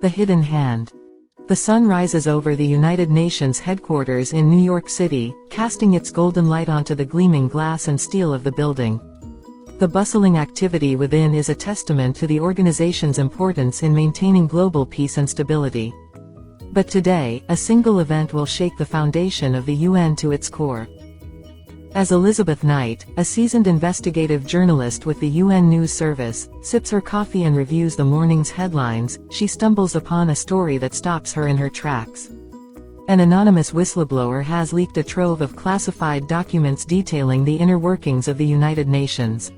The Hidden Hand. The sun rises over the United Nations headquarters in New York City, casting its golden light onto the gleaming glass and steel of the building. The bustling activity within is a testament to the organization's importance in maintaining global peace and stability. But today, a single event will shake the foundation of the UN to its core. As Elizabeth Knight, a seasoned investigative journalist with the UN News Service, sips her coffee and reviews the morning's headlines, she stumbles upon a story that stops her in her tracks. An anonymous whistleblower has leaked a trove of classified documents detailing the inner workings of the United Nations.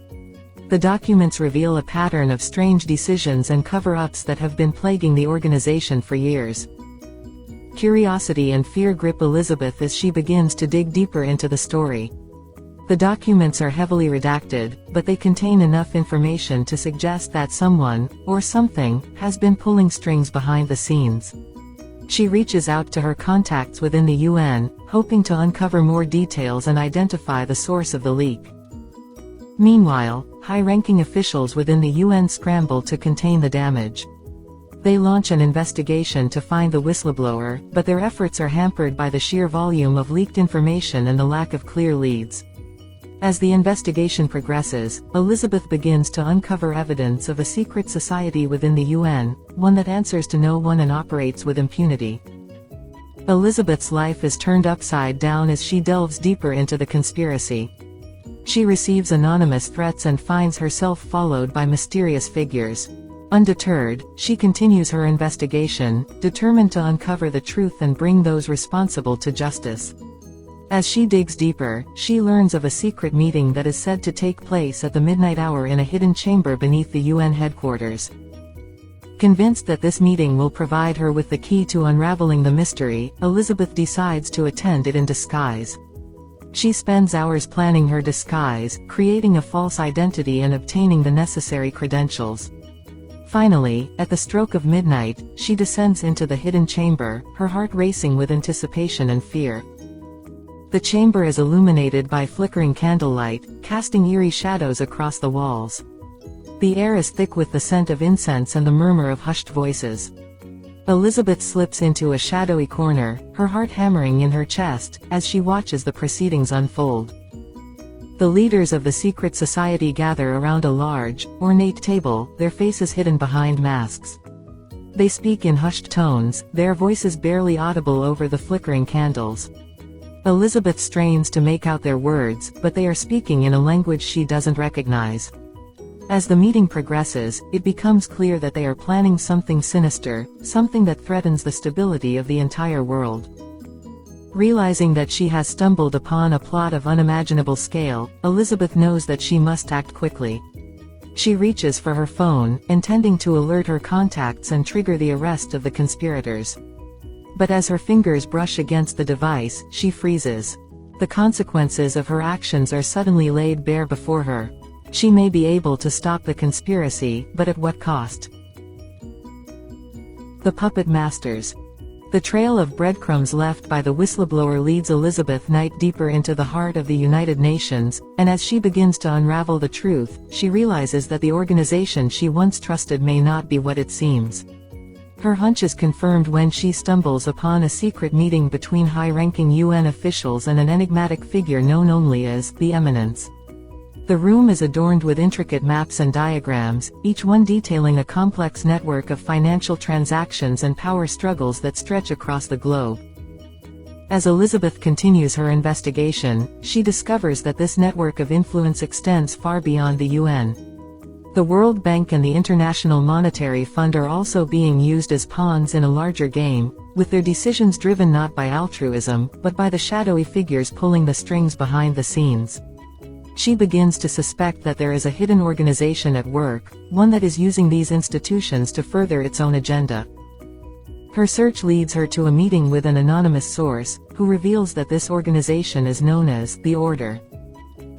The documents reveal a pattern of strange decisions and cover-ups that have been plaguing the organization for years. Curiosity and fear grip Elizabeth as she begins to dig deeper into the story. The documents are heavily redacted, but they contain enough information to suggest that someone, or something, has been pulling strings behind the scenes. She reaches out to her contacts within the UN, hoping to uncover more details and identify the source of the leak. Meanwhile, high-ranking officials within the UN scramble to contain the damage. They launch an investigation to find the whistleblower, but their efforts are hampered by the sheer volume of leaked information and the lack of clear leads. As the investigation progresses, Elizabeth begins to uncover evidence of a secret society within the UN, one that answers to no one and operates with impunity. Elizabeth's life is turned upside down as she delves deeper into the conspiracy. She receives anonymous threats and finds herself followed by mysterious figures. Undeterred, she continues her investigation, determined to uncover the truth and bring those responsible to justice. As she digs deeper, she learns of a secret meeting that is said to take place at the midnight hour in a hidden chamber beneath the UN headquarters. Convinced that this meeting will provide her with the key to unraveling the mystery, Elizabeth decides to attend it in disguise. She spends hours planning her disguise, creating a false identity and obtaining the necessary credentials. Finally, at the stroke of midnight, she descends into the hidden chamber, her heart racing with anticipation and fear. The chamber is illuminated by flickering candlelight, casting eerie shadows across the walls. The air is thick with the scent of incense and the murmur of hushed voices. Elizabeth slips into a shadowy corner, her heart hammering in her chest, as she watches the proceedings unfold. The leaders of the secret society gather around a large, ornate table, their faces hidden behind masks. They speak in hushed tones, their voices barely audible over the flickering candles. Elizabeth strains to make out their words, but they are speaking in a language she doesn't recognize. As the meeting progresses, it becomes clear that they are planning something sinister, something that threatens the stability of the entire world. Realizing that she has stumbled upon a plot of unimaginable scale, Elizabeth knows that she must act quickly. She reaches for her phone, intending to alert her contacts and trigger the arrest of the conspirators. But as her fingers brush against the device, she freezes. The consequences of her actions are suddenly laid bare before her. She may be able to stop the conspiracy, but at what cost? The Puppet Masters. The trail of breadcrumbs left by the whistleblower leads Elizabeth Knight deeper into the heart of the United Nations, and as she begins to unravel the truth, she realizes that the organization she once trusted may not be what it seems. Her hunch is confirmed when she stumbles upon a secret meeting between high-ranking UN officials and an enigmatic figure known only as the Eminence. The room is adorned with intricate maps and diagrams, each one detailing a complex network of financial transactions and power struggles that stretch across the globe. As Elizabeth continues her investigation, she discovers that this network of influence extends far beyond the UN. The World Bank and the International Monetary Fund are also being used as pawns in a larger game, with their decisions driven not by altruism, but by the shadowy figures pulling the strings behind the scenes. She begins to suspect that there is a hidden organization at work, one that is using these institutions to further its own agenda. Her search leads her to a meeting with an anonymous source, who reveals that this organization is known as the Order.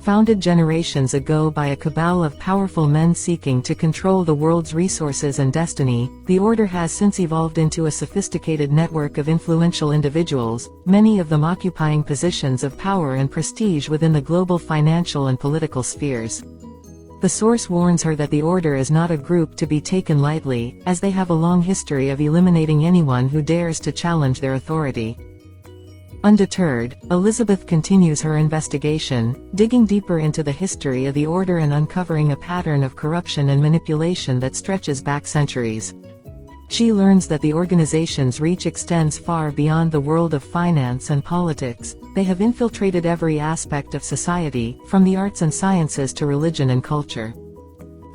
Founded generations ago by a cabal of powerful men seeking to control the world's resources and destiny, the Order has since evolved into a sophisticated network of influential individuals, many of them occupying positions of power and prestige within the global financial and political spheres. The source warns her that the Order is not a group to be taken lightly, as they have a long history of eliminating anyone who dares to challenge their authority. Undeterred, Elizabeth continues her investigation, digging deeper into the history of the Order and uncovering a pattern of corruption and manipulation that stretches back centuries. She learns that the organization's reach extends far beyond the world of finance and politics. They have infiltrated every aspect of society, from the arts and sciences to religion and culture.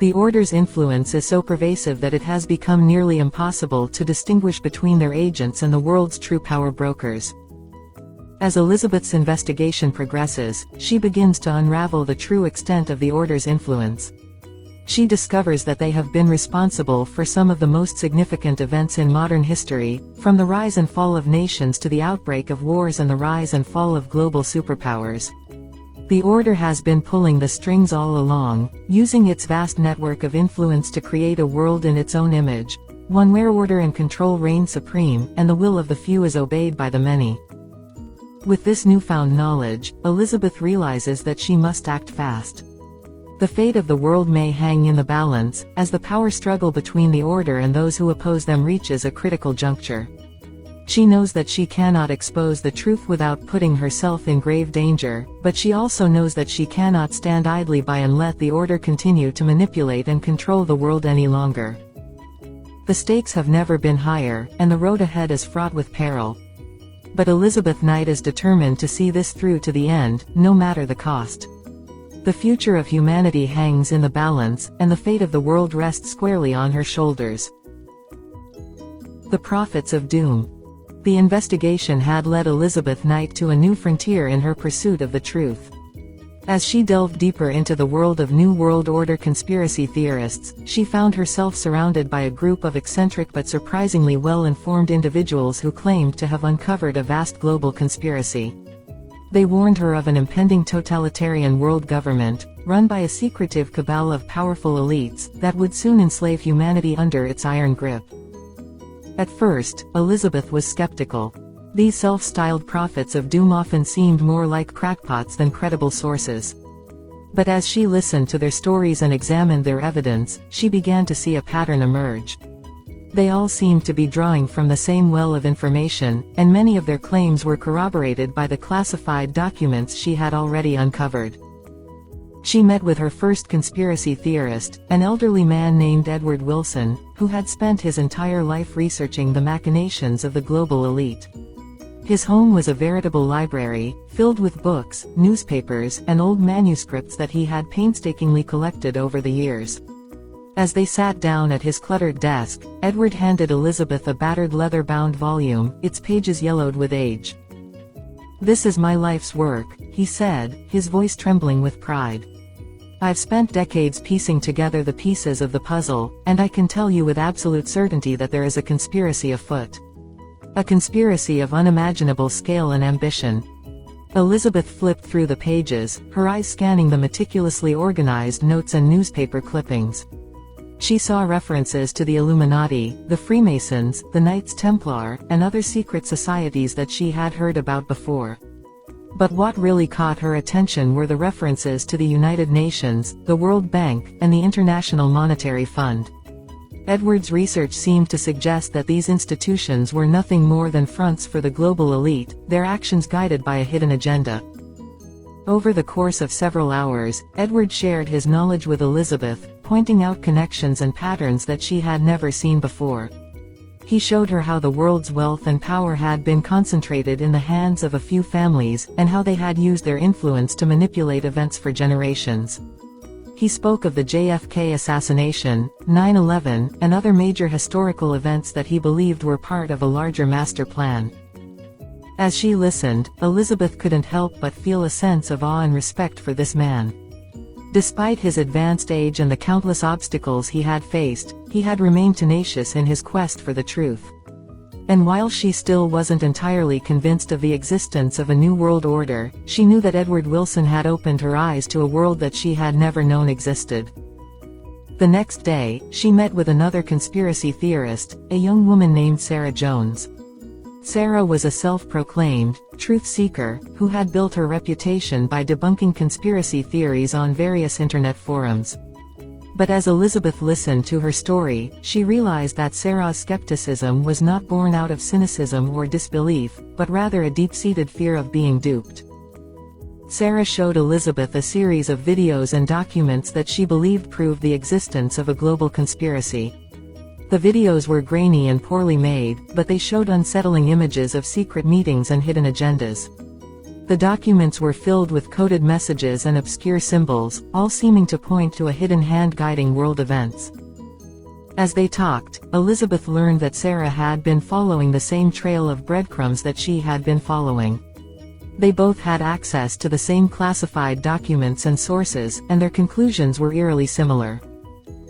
The Order's influence is so pervasive that it has become nearly impossible to distinguish between their agents and the world's true power brokers. As Elizabeth's investigation progresses, she begins to unravel the true extent of the Order's influence. She discovers that they have been responsible for some of the most significant events in modern history, from the rise and fall of nations to the outbreak of wars and the rise and fall of global superpowers. The Order has been pulling the strings all along, using its vast network of influence to create a world in its own image, one where order and control reign supreme, and the will of the few is obeyed by the many. With this newfound knowledge, Elizabeth realizes that she must act fast. The fate of the world may hang in the balance, as the power struggle between the Order and those who oppose them reaches a critical juncture. She knows that she cannot expose the truth without putting herself in grave danger, but she also knows that she cannot stand idly by and let the Order continue to manipulate and control the world any longer. The stakes have never been higher, and the road ahead is fraught with peril. But Elizabeth Knight is determined to see this through to the end, no matter the cost. The future of humanity hangs in the balance, and the fate of the world rests squarely on her shoulders. The Prophets of Doom. The investigation had led Elizabeth Knight to a new frontier in her pursuit of the truth. As she delved deeper into the world of New World Order conspiracy theorists, she found herself surrounded by a group of eccentric but surprisingly well-informed individuals who claimed to have uncovered a vast global conspiracy. They warned her of an impending totalitarian world government, run by a secretive cabal of powerful elites, that would soon enslave humanity under its iron grip. At first, Elizabeth was skeptical. These self-styled prophets of doom often seemed more like crackpots than credible sources. But as she listened to their stories and examined their evidence, she began to see a pattern emerge. They all seemed to be drawing from the same well of information, and many of their claims were corroborated by the classified documents she had already uncovered. She met with her first conspiracy theorist, an elderly man named Edward Wilson, who had spent his entire life researching the machinations of the global elite. His home was a veritable library, filled with books, newspapers, and old manuscripts that he had painstakingly collected over the years. As they sat down at his cluttered desk, Edward handed Elizabeth a battered leather-bound volume, its pages yellowed with age. "This is my life's work," he said, his voice trembling with pride. "I've spent decades piecing together the pieces of the puzzle, and I can tell you with absolute certainty that there is a conspiracy afoot. A conspiracy of unimaginable scale and ambition." Elizabeth flipped through the pages, her eyes scanning the meticulously organized notes and newspaper clippings. She saw references to the Illuminati, the Freemasons, the Knights Templar, and other secret societies that she had heard about before. But what really caught her attention were the references to the United Nations, the World Bank, and the International Monetary Fund. Edward's research seemed to suggest that these institutions were nothing more than fronts for the global elite, their actions guided by a hidden agenda. Over the course of several hours, Edward shared his knowledge with Elizabeth, pointing out connections and patterns that she had never seen before. He showed her how the world's wealth and power had been concentrated in the hands of a few families, and how they had used their influence to manipulate events for generations. He spoke of the JFK assassination, 9/11, and other major historical events that he believed were part of a larger master plan. As she listened, Elizabeth couldn't help but feel a sense of awe and respect for this man. Despite his advanced age and the countless obstacles he had faced, he had remained tenacious in his quest for the truth. And while she still wasn't entirely convinced of the existence of a new world order, she knew that Edward Wilson had opened her eyes to a world that she had never known existed. The next day, she met with another conspiracy theorist, a young woman named Sarah Jones. Sarah was a self-proclaimed truth seeker who had built her reputation by debunking conspiracy theories on various internet forums. But as Elizabeth listened to her story, she realized that Sarah's skepticism was not born out of cynicism or disbelief, but rather a deep-seated fear of being duped. Sarah showed Elizabeth a series of videos and documents that she believed proved the existence of a global conspiracy. The videos were grainy and poorly made, but they showed unsettling images of secret meetings and hidden agendas. The documents were filled with coded messages and obscure symbols, all seeming to point to a hidden hand guiding world events. As they talked, Elizabeth learned that Sarah had been following the same trail of breadcrumbs that she had been following. They both had access to the same classified documents and sources, and their conclusions were eerily similar.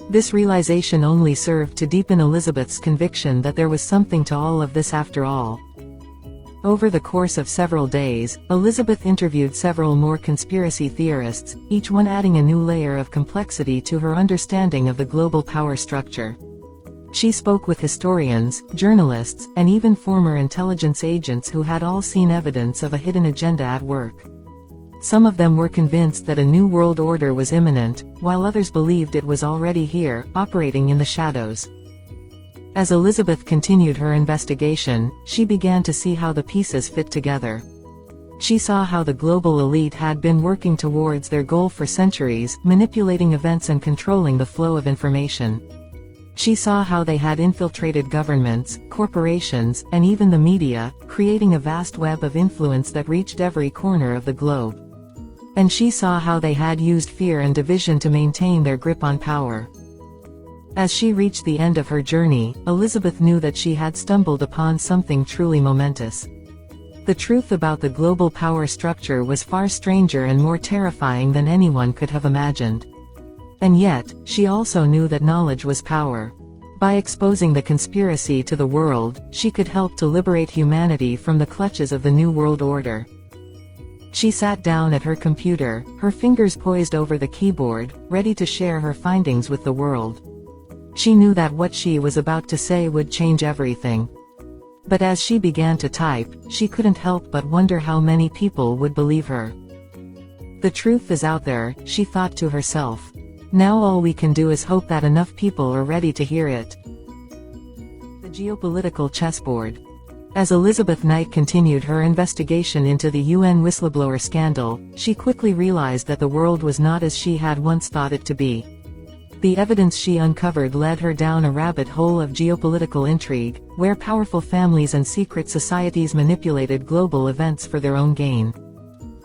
This realization only served to deepen Elizabeth's conviction that there was something to all of this after all. Over the course of several days, Elizabeth interviewed several more conspiracy theorists, each one adding a new layer of complexity to her understanding of the global power structure. She spoke with historians, journalists, and even former intelligence agents who had all seen evidence of a hidden agenda at work. Some of them were convinced that a new world order was imminent, while others believed it was already here, operating in the shadows. As Elizabeth continued her investigation, she began to see how the pieces fit together. She saw how the global elite had been working towards their goal for centuries, manipulating events and controlling the flow of information. She saw how they had infiltrated governments, corporations, and even the media, creating a vast web of influence that reached every corner of the globe. And she saw how they had used fear and division to maintain their grip on power. As she reached the end of her journey, Elizabeth knew that she had stumbled upon something truly momentous. The truth about the global power structure was far stranger and more terrifying than anyone could have imagined. And yet, she also knew that knowledge was power. By exposing the conspiracy to the world, she could help to liberate humanity from the clutches of the New World Order. She sat down at her computer, her fingers poised over the keyboard, ready to share her findings with the world. She knew that what she was about to say would change everything. But as she began to type, she couldn't help but wonder how many people would believe her. The truth is out there, she thought to herself. Now all we can do is hope that enough people are ready to hear it. The geopolitical chessboard. As Elizabeth Knight continued her investigation into the UN whistleblower scandal, she quickly realized that the world was not as she had once thought it to be. The evidence she uncovered led her down a rabbit hole of geopolitical intrigue, where powerful families and secret societies manipulated global events for their own gain.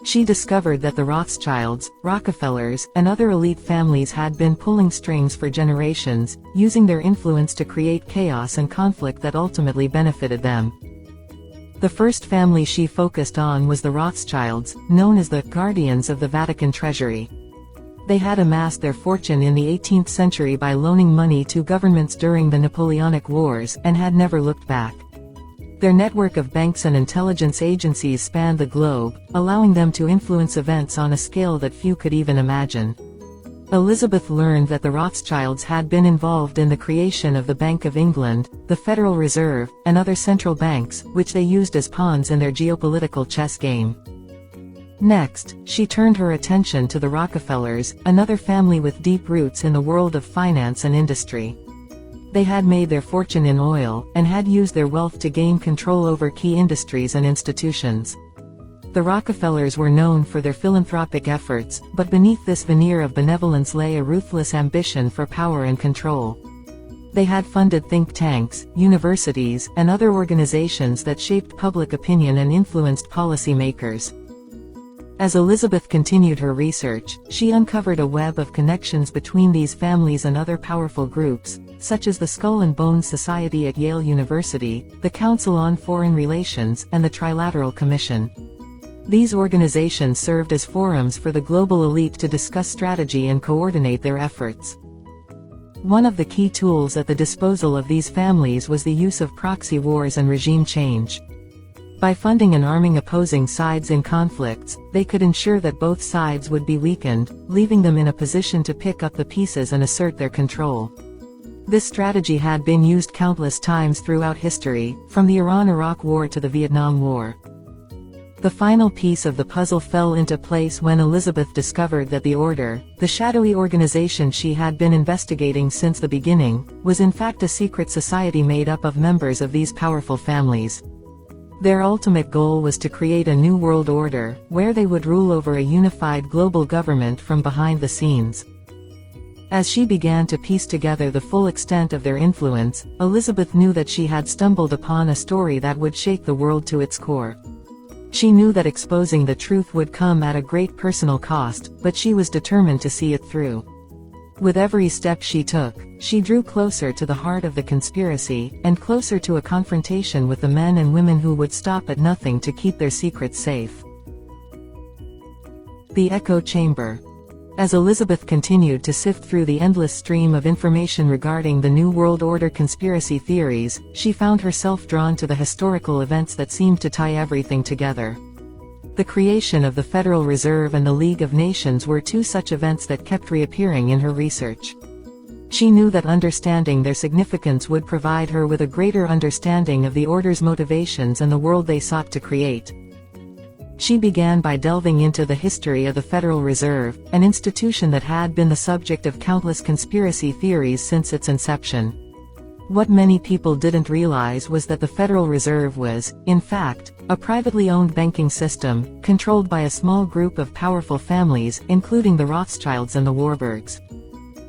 She discovered that the Rothschilds, Rockefellers, and other elite families had been pulling strings for generations, using their influence to create chaos and conflict that ultimately benefited them. The first family she focused on was the Rothschilds, known as the guardians of the Vatican treasury. They had amassed their fortune in the 18th century by loaning money to governments during the Napoleonic Wars, and had never looked back. Their network of banks and intelligence agencies spanned the globe, allowing them to influence events on a scale that few could even imagine. Elizabeth learned that the Rothschilds had been involved in the creation of the Bank of England, the Federal Reserve, and other central banks, which they used as pawns in their geopolitical chess game. Next, she turned her attention to the Rockefellers, another family with deep roots in the world of finance and industry. They had made their fortune in oil, and had used their wealth to gain control over key industries and institutions. The Rockefellers were known for their philanthropic efforts, but beneath this veneer of benevolence lay a ruthless ambition for power and control. They had funded think tanks, universities, and other organizations that shaped public opinion and influenced policymakers. As Elizabeth continued her research, she uncovered a web of connections between these families and other powerful groups, such as the Skull and Bones Society at Yale University, the Council on Foreign Relations, and the Trilateral Commission. These organizations served as forums for the global elite to discuss strategy and coordinate their efforts. One of the key tools at the disposal of these families was the use of proxy wars and regime change. By funding and arming opposing sides in conflicts, they could ensure that both sides would be weakened, leaving them in a position to pick up the pieces and assert their control. This strategy had been used countless times throughout history, from the Iran-Iraq War to the Vietnam War. The final piece of the puzzle fell into place when Elizabeth discovered that the Order, the shadowy organization she had been investigating since the beginning, was in fact a secret society made up of members of these powerful families. Their ultimate goal was to create a new world order, where they would rule over a unified global government from behind the scenes. As she began to piece together the full extent of their influence, Elizabeth knew that she had stumbled upon a story that would shake the world to its core. She knew that exposing the truth would come at a great personal cost, but she was determined to see it through. With every step she took, she drew closer to the heart of the conspiracy, and closer to a confrontation with the men and women who would stop at nothing to keep their secrets safe. The echo chamber. As Elizabeth continued to sift through the endless stream of information regarding the New World Order conspiracy theories, she found herself drawn to the historical events that seemed to tie everything together. The creation of the Federal Reserve and the League of Nations were two such events that kept reappearing in her research. She knew that understanding their significance would provide her with a greater understanding of the Order's motivations and the world they sought to create. She began by delving into the history of the Federal Reserve, an institution that had been the subject of countless conspiracy theories since its inception. What many people didn't realize was that the Federal Reserve was, in fact, a privately owned banking system, controlled by a small group of powerful families, including the Rothschilds and the Warburgs.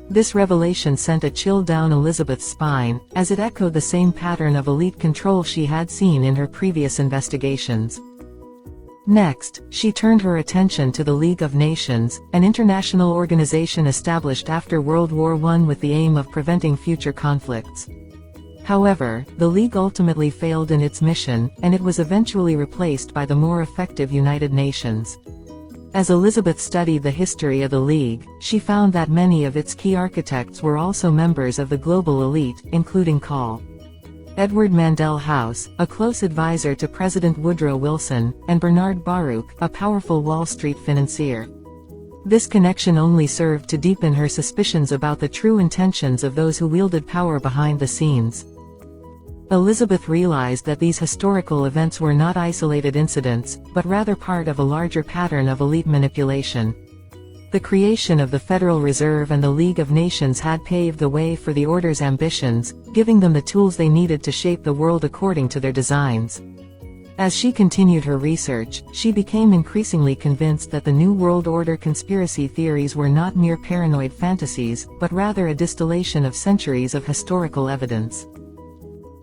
This revelation sent a chill down Elizabeth's spine, as it echoed the same pattern of elite control she had seen in her previous investigations. Next, she turned her attention to the League of Nations, an international organization established after World War I with the aim of preventing future conflicts. However, the League ultimately failed in its mission, and it was eventually replaced by the more effective United Nations. As Elizabeth studied the history of the League, she found that many of its key architects were also members of the global elite, including Col. Edward Mandell House, a close advisor to President Woodrow Wilson, and Bernard Baruch, a powerful Wall Street financier. This connection only served to deepen her suspicions about the true intentions of those who wielded power behind the scenes. Elizabeth realized that these historical events were not isolated incidents, but rather part of a larger pattern of elite manipulation. The creation of the Federal Reserve and the League of Nations had paved the way for the Order's ambitions, giving them the tools they needed to shape the world according to their designs. As she continued her research, she became increasingly convinced that the New World Order conspiracy theories were not mere paranoid fantasies, but rather a distillation of centuries of historical evidence.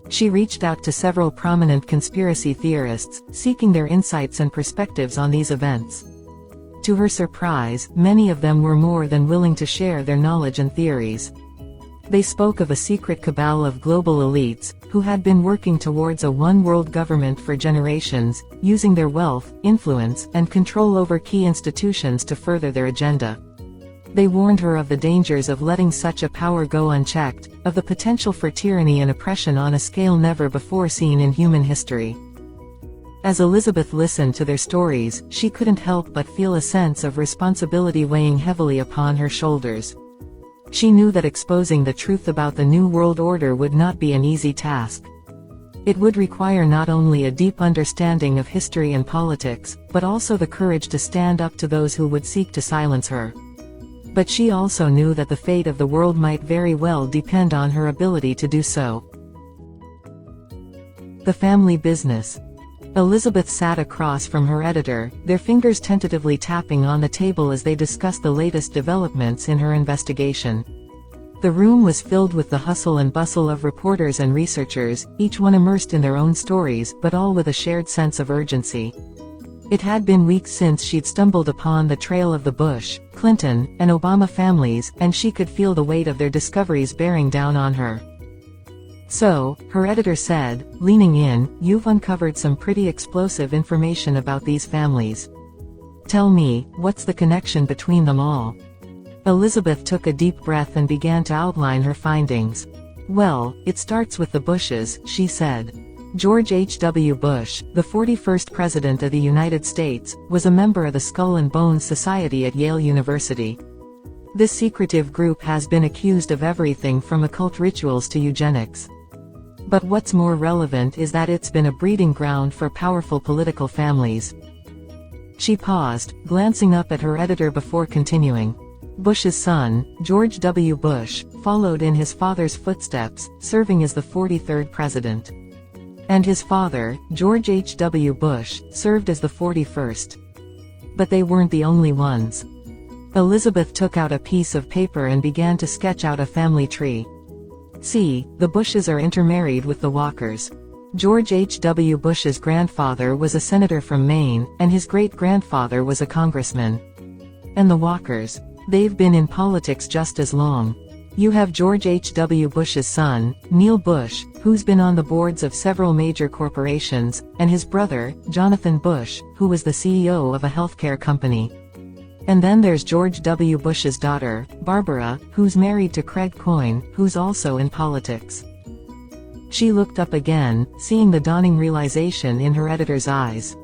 She reached out to several prominent conspiracy theorists, seeking their insights and perspectives on these events. To her surprise, many of them were more than willing to share their knowledge and theories. They spoke of a secret cabal of global elites, who had been working towards a one-world government for generations, using their wealth, influence, and control over key institutions to further their agenda. They warned her of the dangers of letting such a power go unchecked, of the potential for tyranny and oppression on a scale never before seen in human history. As Elizabeth listened to their stories, she couldn't help but feel a sense of responsibility weighing heavily upon her shoulders. She knew that exposing the truth about the New World Order would not be an easy task. It would require not only a deep understanding of history and politics, but also the courage to stand up to those who would seek to silence her. But she also knew that the fate of the world might very well depend on her ability to do so. The family business. Elizabeth sat across from her editor, their fingers tentatively tapping on the table as they discussed the latest developments in her investigation. The room was filled with the hustle and bustle of reporters and researchers, each one immersed in their own stories, but all with a shared sense of urgency. It had been weeks since she'd stumbled upon the trail of the Bush, Clinton, and Obama families, and she could feel the weight of their discoveries bearing down on her. "So," her editor said, leaning in, "you've uncovered some pretty explosive information about these families. Tell me, what's the connection between them all?" Elizabeth took a deep breath and began to outline her findings. "Well, it starts with the Bushes," she said. George H.W. Bush, the 41st President of the United States, was a member of the Skull and Bones Society at Yale University. This secretive group has been accused of everything from occult rituals to eugenics. But what's more relevant is that it's been a breeding ground for powerful political families. She paused, glancing up at her editor before continuing. Bush's son, George W. Bush, followed in his father's footsteps, serving as the 43rd president. And his father, George H. W. Bush, served as the 41st. But they weren't the only ones. Elizabeth took out a piece of paper and began to sketch out a family tree. See, the Bushes are intermarried with the Walkers. George H. W. Bush's grandfather was a senator from Maine, and his great-grandfather was a congressman. And the Walkers, they've been in politics just as long. You have George H. W. Bush's son, Neil Bush, who's been on the boards of several major corporations, and his brother, Jonathan Bush, who was the CEO of a healthcare company. And then there's George W. Bush's daughter, Barbara, who's married to Craig Coyne, who's also in politics. She looked up again, seeing the dawning realization in her editor's eyes.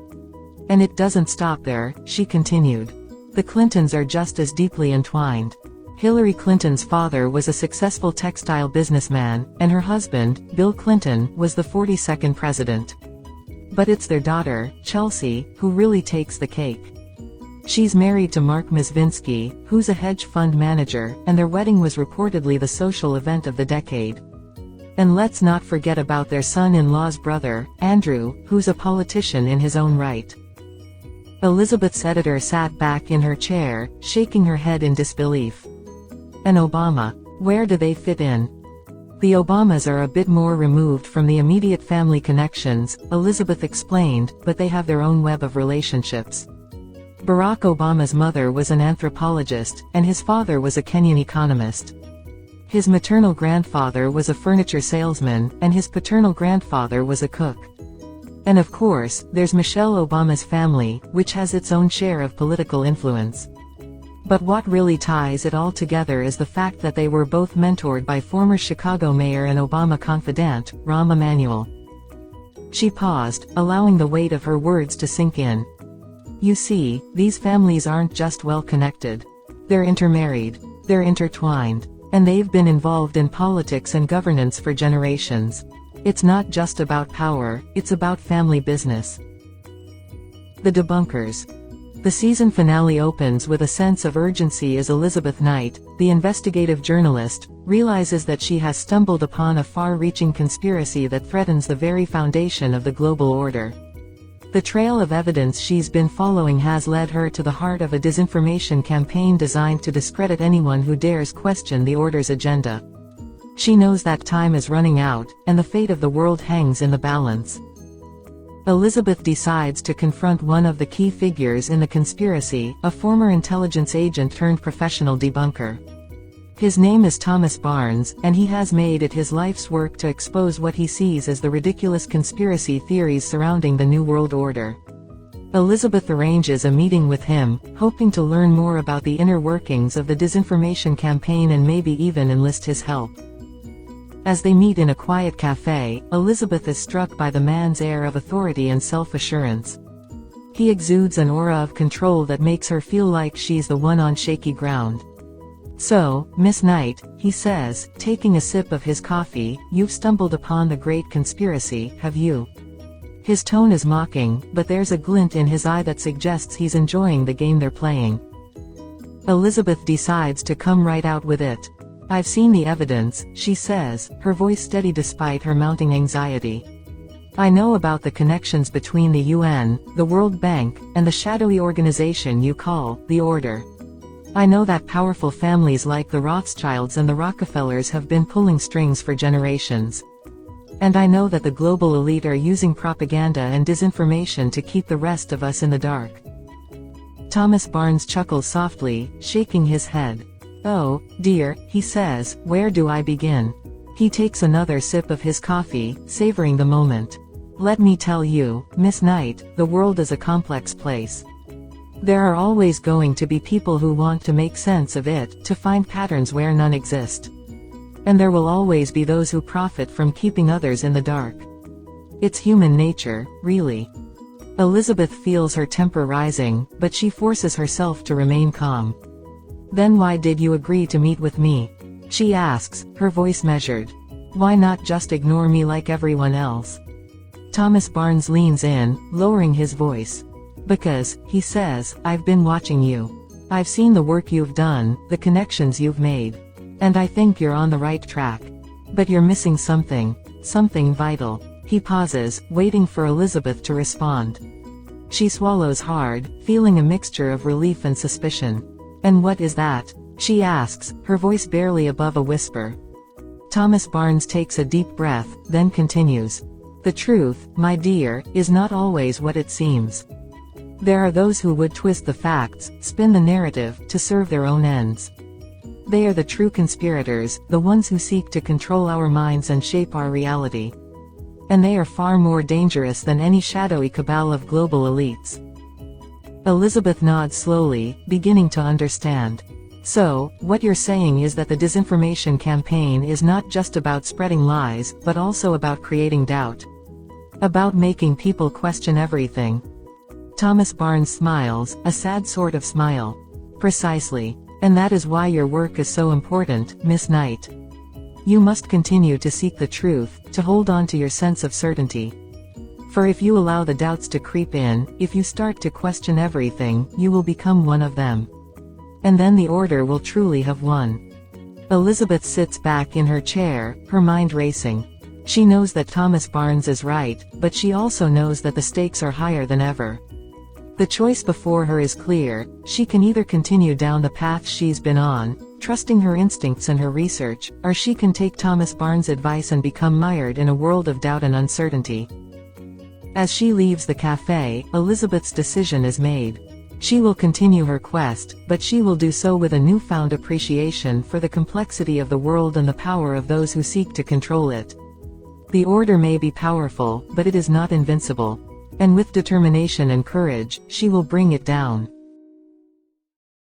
And it doesn't stop there, she continued. The Clintons are just as deeply entwined. Hillary Clinton's father was a successful textile businessman, and her husband, Bill Clinton, was the 42nd president. But it's their daughter, Chelsea, who really takes the cake. She's married to Mark Mizvinsky, who's a hedge fund manager, and their wedding was reportedly the social event of the decade. And let's not forget about their son-in-law's brother, Andrew, who's a politician in his own right. Elizabeth's editor sat back in her chair, shaking her head in disbelief. And Obama, where do they fit in? The Obamas are a bit more removed from the immediate family connections, Elizabeth explained, but they have their own web of relationships. Barack Obama's mother was an anthropologist, and his father was a Kenyan economist. His maternal grandfather was a furniture salesman, and his paternal grandfather was a cook. And of course, there's Michelle Obama's family, which has its own share of political influence. But what really ties it all together is the fact that they were both mentored by former Chicago mayor and Obama confidant, Rahm Emanuel. She paused, allowing the weight of her words to sink in. You see, these families aren't just well-connected. They're intermarried. They're intertwined. And they've been involved in politics and governance for generations. It's not just about power, it's about family business. The Debunkers. The season finale opens with a sense of urgency as Elizabeth Knight, the investigative journalist, realizes that she has stumbled upon a far-reaching conspiracy that threatens the very foundation of the global order. The trail of evidence she's been following has led her to the heart of a disinformation campaign designed to discredit anyone who dares question the order's agenda. She knows that time is running out, and the fate of the world hangs in the balance. Elizabeth decides to confront one of the key figures in the conspiracy, a former intelligence agent turned professional debunker. His name is Thomas Barnes, and he has made it his life's work to expose what he sees as the ridiculous conspiracy theories surrounding the New World Order. Elizabeth arranges a meeting with him, hoping to learn more about the inner workings of the disinformation campaign and maybe even enlist his help. As they meet in a quiet cafe, Elizabeth is struck by the man's air of authority and self-assurance. He exudes an aura of control that makes her feel like she's the one on shaky ground. So, Miss Knight, he says, taking a sip of his coffee, you've stumbled upon the great conspiracy, have you? His tone is mocking, but there's a glint in his eye that suggests he's enjoying the game they're playing. Elizabeth decides to come right out with it. I've seen the evidence, she says, her voice steady despite her mounting anxiety. I know about the connections between the UN, the World Bank, and the shadowy organization you call the Order. I know that powerful families like the Rothschilds and the Rockefellers have been pulling strings for generations. And I know that the global elite are using propaganda and disinformation to keep the rest of us in the dark. Thomas Barnes chuckles softly, shaking his head. Oh, dear, he says, where do I begin? He takes another sip of his coffee, savoring the moment. Let me tell you, Miss Knight, the world is a complex place. There are always going to be people who want to make sense of it, to find patterns where none exist. And there will always be those who profit from keeping others in the dark. It's human nature, really. Elizabeth feels her temper rising, but she forces herself to remain calm. Then why did you agree to meet with me? She asks, her voice measured. Why not just ignore me like everyone else? Thomas Barnes leans in, lowering his voice. Because, he says, I've been watching you. I've seen the work you've done, the connections you've made. And I think you're on the right track. But you're missing something. Something vital. He pauses, waiting for Elizabeth to respond. She swallows hard, feeling a mixture of relief and suspicion. And what is that? She asks, her voice barely above a whisper. Thomas Barnes takes a deep breath, then continues. The truth, my dear, is not always what it seems. There are those who would twist the facts, spin the narrative, to serve their own ends. They are the true conspirators, the ones who seek to control our minds and shape our reality. And they are far more dangerous than any shadowy cabal of global elites. Elizabeth nods slowly, beginning to understand. So, what you're saying is that the disinformation campaign is not just about spreading lies, but also about creating doubt. About making people question everything. Thomas Barnes smiles, a sad sort of smile. Precisely. And that is why your work is so important, Miss Knight. You must continue to seek the truth, to hold on to your sense of certainty. For if you allow the doubts to creep in, if you start to question everything, you will become one of them. And then the order will truly have won. Elizabeth sits back in her chair, her mind racing. She knows that Thomas Barnes is right, but she also knows that the stakes are higher than ever. The choice before her is clear. She can either continue down the path she's been on, trusting her instincts and her research, or she can take Thomas Barnes' advice and become mired in a world of doubt and uncertainty. As she leaves the cafe, Elizabeth's decision is made. She will continue her quest, but she will do so with a newfound appreciation for the complexity of the world and the power of those who seek to control it. The order may be powerful, but it is not invincible. And with determination and courage, she will bring it down.